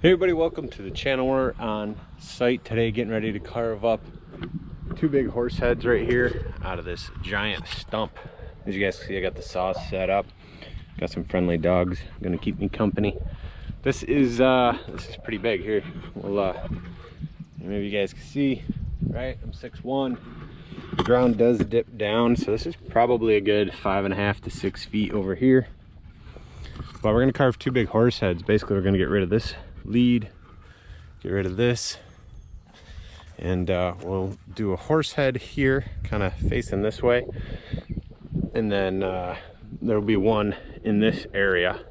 Hey everybody, welcome to the channel. We're on site today getting ready to carve up two big horse heads right here out of this giant stump. As you guys see, I got the saw set up, got some friendly dogs gonna keep me company. This is pretty big here. Well, maybe you guys can see, right? I'm 6'1". The ground does dip down, so this is probably a good 5.5 to 6 feet over here. But we're gonna carve two big horse heads. Basically, we're gonna get rid of this lead, get rid of this, and we'll do a horse head here, kind of facing this way, and then there'll be one in this area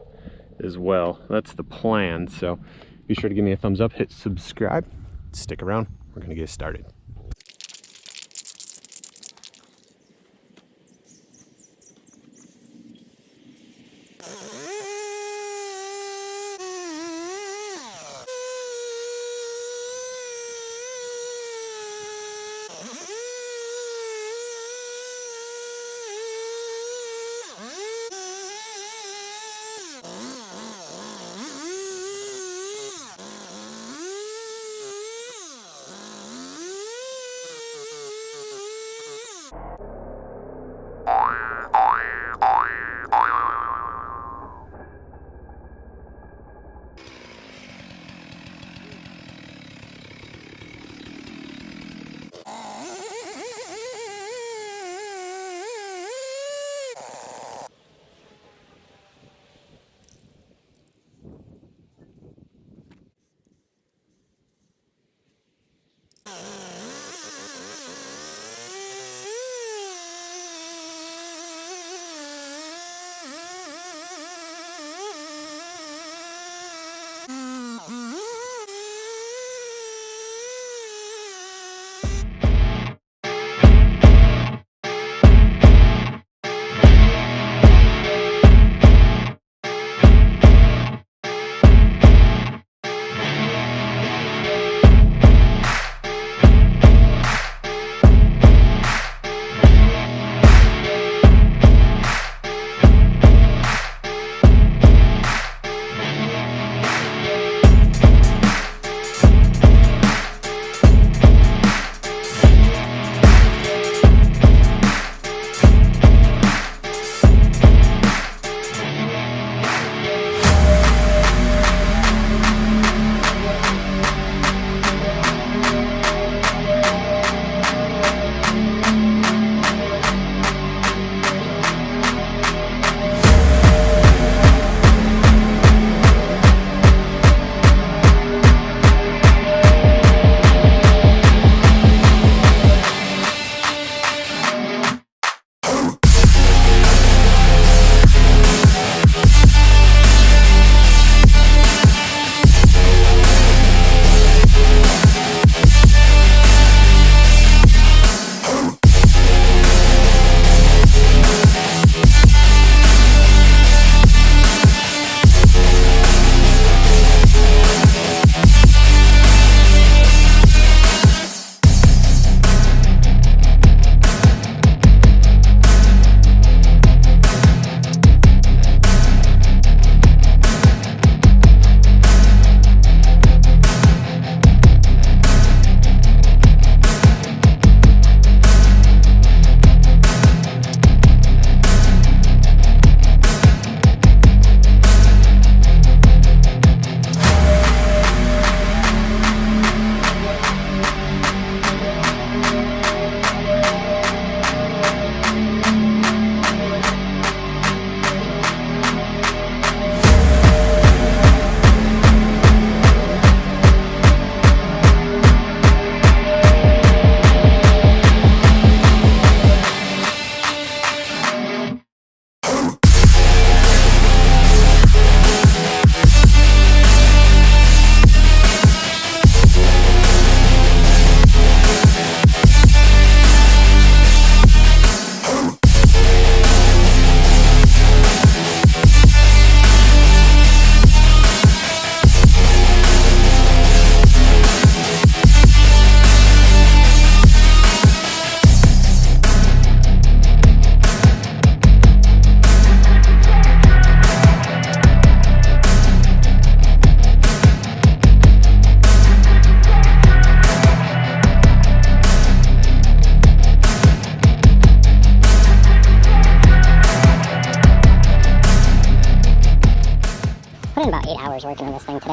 as well. That's the plan. So be sure to give me a thumbs up, hit subscribe, stick around. We're gonna get started.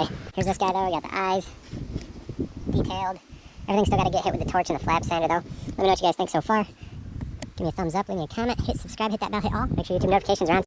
right, here's this guy though. We got the eyes detailed. Everything's still got to get hit with the torch and the flap sander though. Let me know what you guys think so far. Give me a thumbs up, leave me a comment, hit subscribe, hit that bell, hit all. Make sure YouTube notifications are on.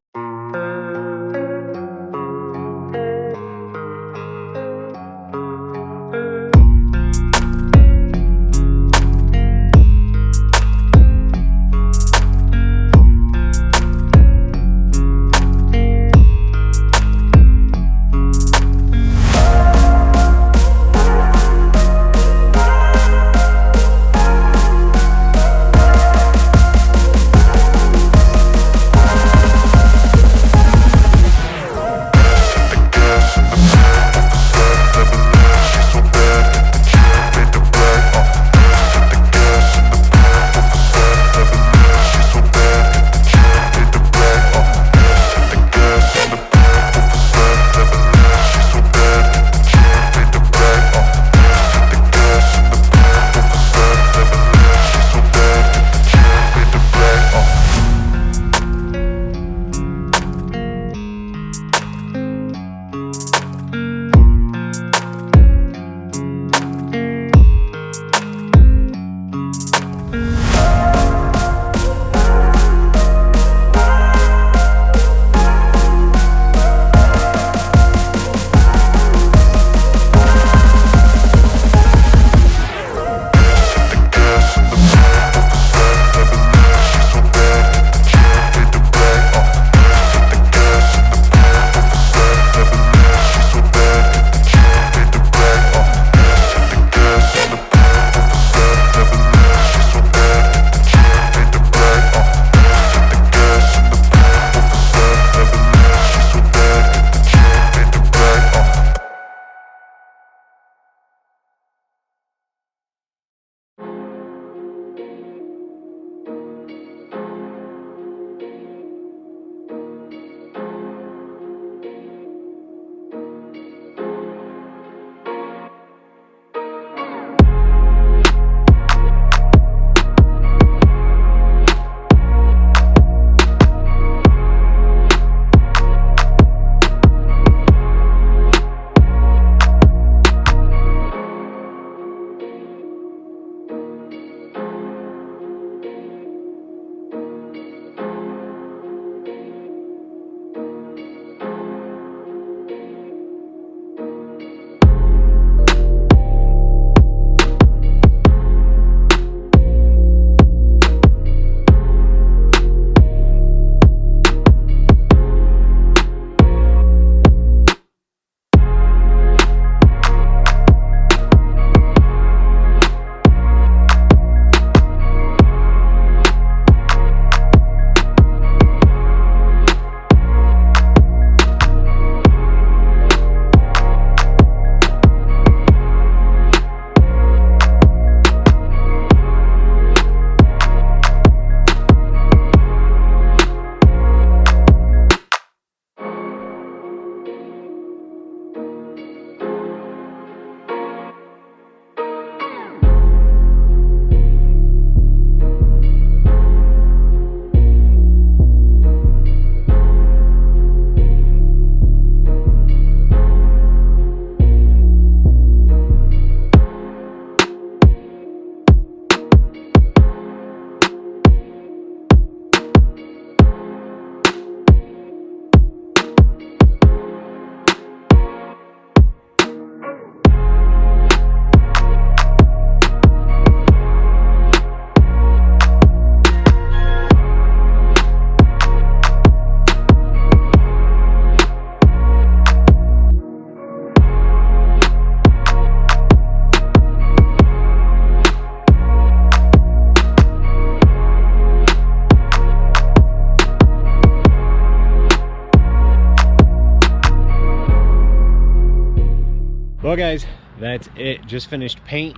Well guys, that's it. Just finished paint.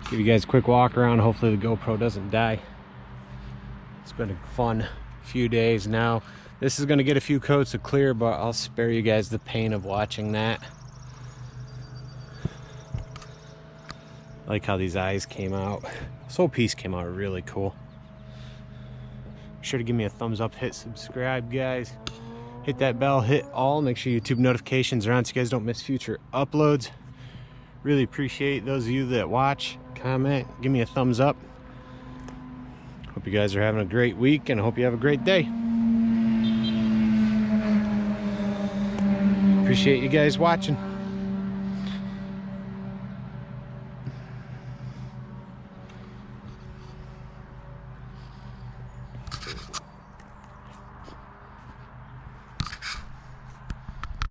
Give you guys a quick walk around. Hopefully the GoPro doesn't die. It's been a fun few days now. This is gonna get a few coats of clear, but I'll spare you guys the pain of watching that. I like how these eyes came out. This whole piece came out really cool. Be sure to give me a thumbs up, hit subscribe guys. hit that bell, hit all, make sure YouTube notifications are on so you guys don't miss future uploads. Really appreciate those of you that watch, comment, give me a thumbs up. Hope you guys are having a great week, and I hope you have a great day. Appreciate you guys watching.